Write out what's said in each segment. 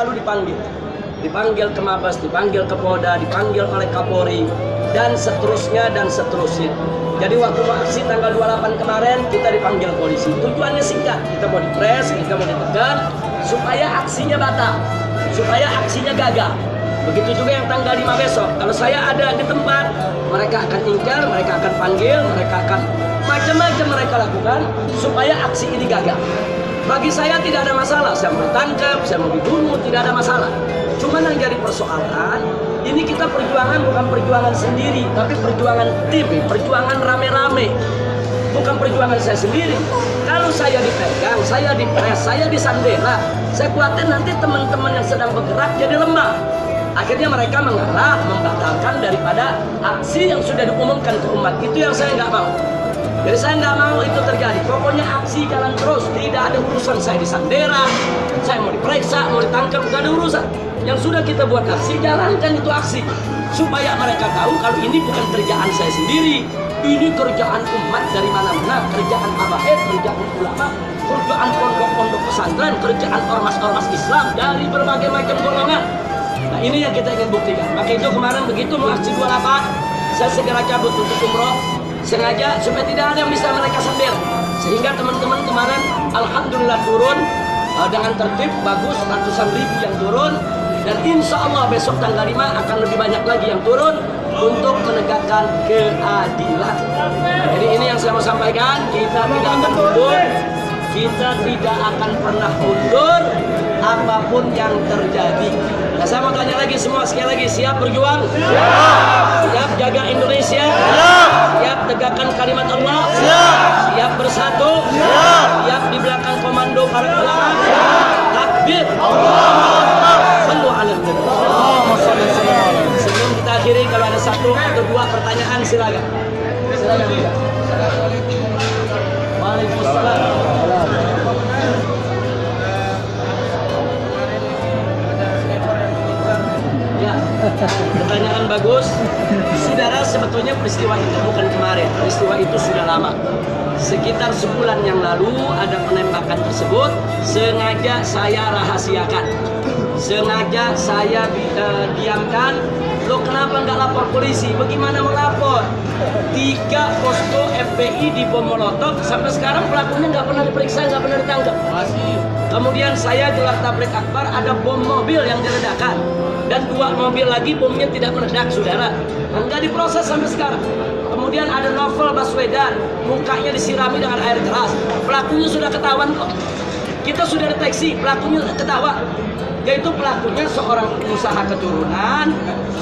selalu dipanggil. Dipanggil ke Mabes, dipanggil ke Polda, dipanggil oleh Kapolri, dan seterusnya dan seterusnya. Jadi waktu aksi tanggal 28 kemarin kita dipanggil polisi. Tujuannya singkat, kita mau dipres, kita mau ditekan supaya aksinya batal, supaya aksinya gagal. Begitu juga yang tanggal 5 besok. Kalau saya ada di tempat, mereka akan incar, mereka akan panggil, mereka akan macam-macam mereka lakukan supaya aksi ini gagal. Bagi saya tidak ada masalah, saya mau ditangkap, saya mau dibunuh, tidak ada masalah. Cuman yang jadi persoalan, ini kita perjuangan bukan perjuangan sendiri, tapi perjuangan tim, perjuangan rame-rame. Bukan perjuangan saya sendiri. Kalau saya dipegang, saya dipres, saya disandera, saya khawatir nanti teman-teman yang sedang bergerak jadi lemah. Akhirnya mereka mengalah, membatalkan daripada aksi yang sudah diumumkan ke umat. Itu yang saya nggak mau. Jadi saya nggak mau itu terjadi. Pokoknya aksi jalan terus, tidak ada urusan saya disandera, saya mau diperiksa, mau ditangkap, nggak ada urusan. Yang sudah kita buat aksi, jalankan itu aksi supaya mereka tahu kalau ini bukan kerjaan saya sendiri, ini kerjaan umat dari mana-mana, kerjaan habaib, kerjaan ulama, kerjaan pondok-pondok pesantren, kerjaan ormas-ormas Islam dari berbagai macam golongan. Nah ini yang kita ingin buktikan. Maka itu kemarin begitu mau aksi 28, saya segera cabut untuk umroh, sengaja supaya tidak ada yang bisa mereka sandera. Sehingga teman-teman kemarin alhamdulillah turun dengan tertib, bagus, ratusan ribu yang turun. Dan insya Allah besok tanggal 5 akan lebih banyak lagi yang turun untuk menegakkan keadilan. Jadi ini yang saya mau sampaikan, kita tidak akan mundur, kita tidak akan pernah mundur apapun yang terjadi. Nah, saya mau tanya lagi semua sekali lagi, siap berjuang? Siap jaga Indonesia? Siap tegakkan kalimat Allah? Siap bersatu? Siap di belakang komando para ulama? Takbir! Sebelum kita akhiri, kalau ada satu atau dua pertanyaan silakan. Waalaikumsalam. Ya, pertanyaan bagus. Saudara, sebetulnya peristiwa itu bukan kemarin, peristiwa itu sudah lama. Sekitar sebulan yang lalu ada penembakan tersebut, sengaja saya rahasiakan, sengaja saya diamkan. Lo kenapa nggak lapor polisi? Bagaimana melapor? 3 posko FPI di bom molotov, sampai sekarang pelakunya nggak pernah diperiksa, nggak pernah ditangkap. Kemudian saya gelar tablik akbar, ada bom mobil yang diledakkan, dan 2 mobil lagi bomnya tidak meledak, saudara. Nggak diproses sampai sekarang. Kemudian ada Novel Baswedan, mukanya disirami dengan air keras. Pelakunya sudah ketahuan kok. Kita sudah deteksi, pelakunya ketahuan. Yaitu pelakunya seorang pengusaha keturunan,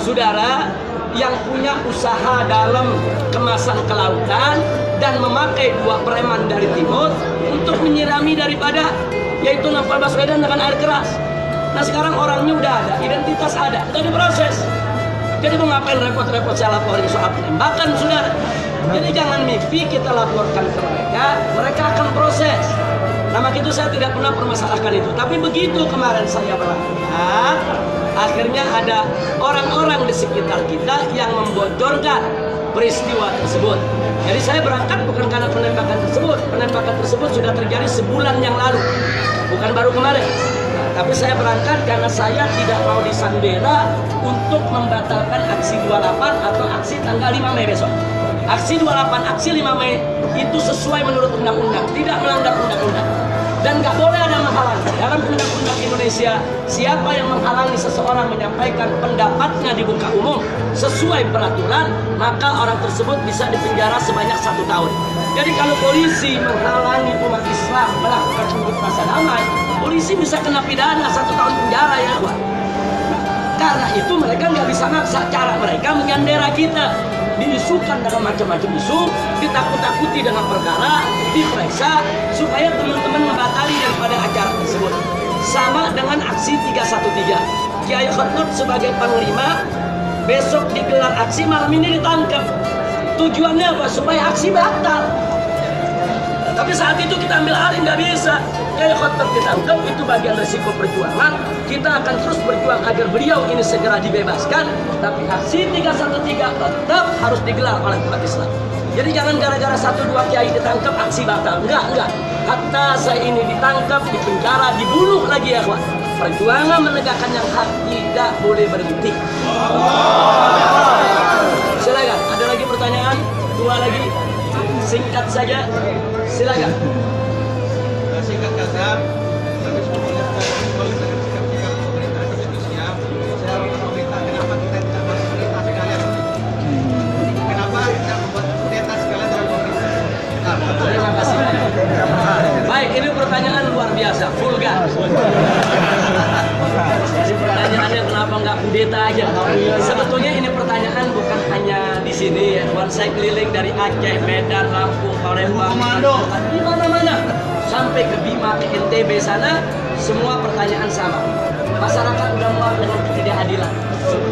saudara, yang punya usaha dalam kemasan kelautan dan memakai 2 preman dari timur untuk menyirami daripada, yaitu Novel Baswedan dengan air keras. Nah sekarang orangnya udah ada, identitas ada, nggak diproses. Jadi mau ngapain repot-repot saya laporin soal penembakan, saudara? Jadi jangan mimpi kita laporkan ke mereka, mereka akan proses. Nah maka itu saya tidak pernah permasalahkan itu. Tapi begitu kemarin saya berangkat, akhirnya ada orang-orang di sekitar kita yang membocorkan peristiwa tersebut. Jadi saya berangkat bukan karena penembakan tersebut. Penembakan tersebut sudah terjadi sebulan yang lalu, bukan baru kemarin. Tapi saya berangkat karena saya tidak mau disandera untuk membatalkan aksi 28 atau aksi tanggal 5 Mei besok. Aksi 28, aksi 5 Mei itu sesuai menurut undang-undang, tidak melanggar undang-undang. Dan nggak boleh ada menghalangi. Dalam undang-undang Indonesia, siapa yang menghalangi seseorang menyampaikan pendapatnya di muka umum sesuai peraturan, maka orang tersebut bisa dipenjara sebanyak 1 tahun. Jadi kalau polisi menghalangi umat Islam melakukan unjuk rasa damai, polisi bisa kena pidana 1 tahun penjara ya, Pak. Karena itu mereka nggak bisa maksa, cara mereka menyandera kita, diisukan dalam macam-macam isu, ditakut-takuti dengan perkara, diperiksa supaya teman-teman membatali daripada acara tersebut. Sama dengan aksi 313, Kiai Khotib sebagai panglima besok digelar aksi, malam ini ditangkap. Tujuannya apa? Supaya aksi batal. Tapi saat itu kita ambil alih, nggak bisa. Kiai Khotib ditangkap, itu bagian resiko perjuangan. Kita akan terus berjuang agar beliau ini segera dibebaskan. Tapi aksi 313 tetap harus digelar oleh umat Islam. Jadi jangan gara-gara 1-2 kiai ditangkap aksi batal. Enggak. Hatta saya ini ditangkap, dipenjara, dibunuh lagi ya kawan. perjuangan menegakkan yang hak tidak boleh berhenti. Silakan, ada lagi pertanyaan? Dua lagi, singkat saja, silakan. Singkat kata, kami semua melihat sikap pemerintah Indonesia. Saya meminta kenapa kita tidak berkudeta sekalian? Kenapa tidak membuat kudeta sekalian dengan pemerintah? Terima kasih. Baik, ini pertanyaan luar biasa, vulgar. Jadi pertanyaannya kenapa nggak kudeta aja? Sebetulnya ini pertanyaan bukan hanya di sini ya. Saya keliling dari Aceh, Medan, Lampung, Palembang, di mana-mana sampai ke Bima, ke NTB sana, semua pertanyaan sama. Masyarakat udah muak dengan ketidakadilan.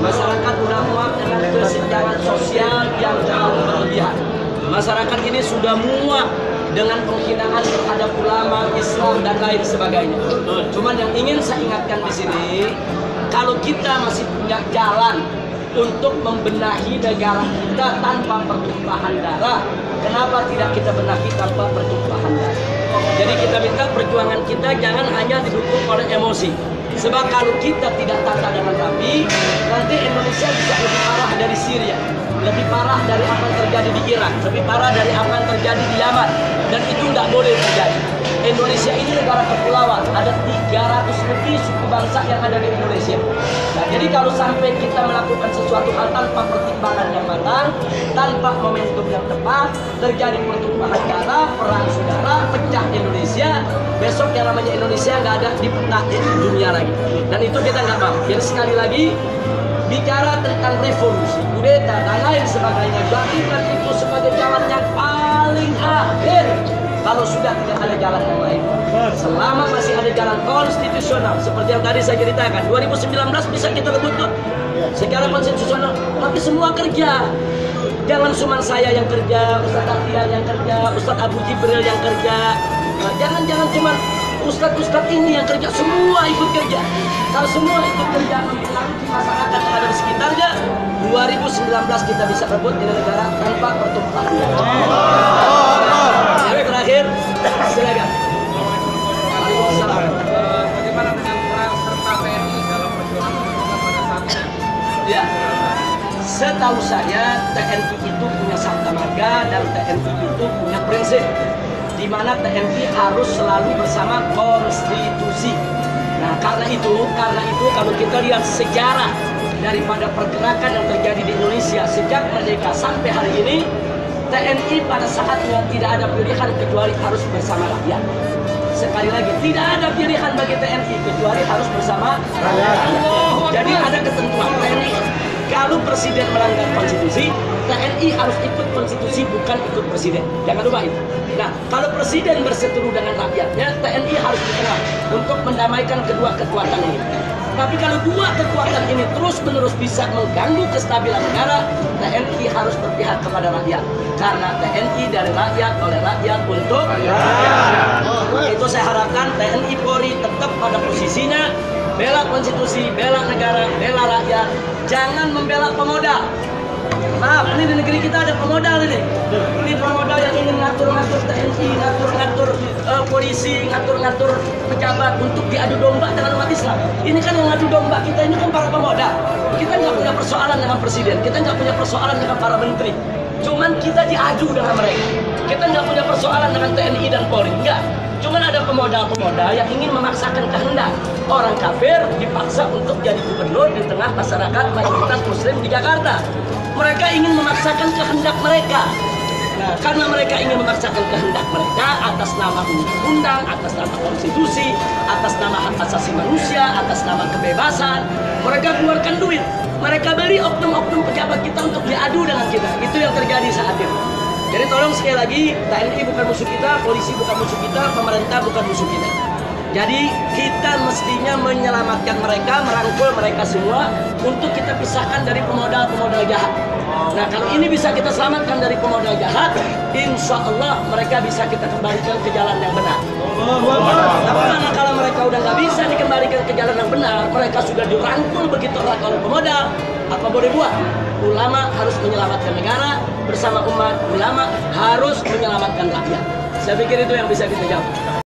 Masyarakat udah muak dengan kesenjangan sosial yang terlalu berlebihan. Masyarakat ini sudah muak dengan penghinaan terhadap ulama, Islam, dan lain sebagainya. Cuman yang ingin saya ingatkan di sini, kalau kita masih punya jalan untuk membenahi negara kita tanpa pertumpahan darah, kenapa tidak kita benahi tanpa pertumpahan darah? Jadi kita minta perjuangan kita jangan hanya didukung oleh emosi. Sebab kalau kita tidak tata dengan rapi, nanti Indonesia bisa lebih parah dari Syria, lebih parah dari apa yang terjadi di Irak, lebih parah dari apa yang terjadi di Yaman. Dan itu tidak boleh terjadi. Indonesia ini negara kepulauan, ada 300 lebih suku bangsa yang ada di Indonesia. Nah, jadi kalau sampai kita melakukan sesuatu hal tanpa pertimbangan yang matang, tanpa momentum yang tepat, terjadi pertumpahan darah, perang saudara, pecah Indonesia, besok yang namanya Indonesia nggak ada di peta dunia lagi. Dan itu kita nggak mau. Jadi sekali lagi, bicara tentang revolusi, kudeta, dan lain sebagainya, jadikan itu sebagai jalan yang paling akhir. Kalau sudah tidak ada jalan yang lain, selama masih ada jalan konstitusional seperti yang tadi saya ceritakan, 2019 bisa kita rebut tuh. Sekarang konstitusional, tapi semua kerja. Jangan cuma saya yang kerja, Ustaz Atia yang kerja, Ustaz Abu Jibril yang kerja. Jangan cuma Ustaz ini yang kerja, semua ikut kerja. Kalau semua ikut kerja mempengaruhi masyarakat yang ada di sekitarnya, 2019 kita bisa rebut ini negara tanpa pertumpahan darah. Yang terakhir, silakan. Waalaikumsalam. Bagaimana dengan peran serta TNI dalam perjuangan pada saat ini? Ya, setahu saya TNI itu punya sabta marga dan TNI itu punya prinsip, di mana TNI harus selalu bersama konstitusi. Nah, karena itu kalau kita lihat sejarah daripada pergerakan yang terjadi di Indonesia sejak merdeka sampai hari ini, TNI pada saatnya tidak ada pilihan kecuali harus bersama rakyat. Sekali lagi, tidak ada pilihan bagi TNI kecuali harus bersama rakyat. Jadi ada ketentuan TNI. Kalau presiden melanggar konstitusi, TNI harus ikut konstitusi, bukan ikut presiden. Jangan lupa itu. Nah, kalau presiden berseteru dengan rakyatnya, TNI harus di tengah untuk mendamaikan kedua kekuatan ini. Tapi kalau dua kekuatan ini terus-menerus bisa mengganggu kestabilan negara, TNI harus berpihak kepada rakyat. Karena TNI dari rakyat, oleh rakyat, untuk rakyat. Itu saya harapkan TNI Polri tetap pada posisinya, bela konstitusi, bela negara, bela rakyat. Jangan membela pemodal. Maaf, ini di negeri kita ada pemodal ini. Ini pemodal yang ingin ngatur-ngatur TNI, ngatur-ngatur polisi, ngatur-ngatur pejabat untuk diadu domba dengan umat Islam. Ini kan yang ngadu domba kita ini kan para pemodal. Kita nggak punya persoalan dengan presiden, kita nggak punya persoalan dengan para menteri. Cuman kita diadu dengan mereka. Kita nggak punya persoalan dengan TNI dan Polri, enggak. Cuman ada pemodal-pemodal yang ingin memaksakan kehendak. Orang kafir dipaksa untuk jadi gubernur di tengah masyarakat mayoritas muslim di Jakarta. Mereka ingin memaksakan kehendak mereka. Nah, karena mereka ingin memaksakan kehendak mereka atas nama undang-undang, atas nama konstitusi, atas nama hak asasi manusia, atas nama kebebasan, mereka keluarkan duit. Mereka beli oknum-oknum pejabat kita untuk diadu dengan kita. Itu yang terjadi saat ini. Jadi tolong sekali lagi, TNI bukan musuh kita, polisi bukan musuh kita, pemerintah bukan musuh kita. Jadi kita mestinya menyelamatkan mereka, merangkul mereka semua untuk kita pisahkan dari pemodal-pemodal jahat. Nah, kalau ini bisa kita selamatkan dari pemodal jahat, insya Allah mereka bisa kita kembalikan ke jalan yang benar. Tapi kalau mereka udah nggak bisa dikembalikan ke jalan yang benar, mereka sudah dirangkul begitu erat oleh pemodal, apa boleh buat? Ulama harus menyelamatkan negara bersama umat, ulama harus menyelamatkan rakyat. Saya pikir itu yang bisa kita jawab.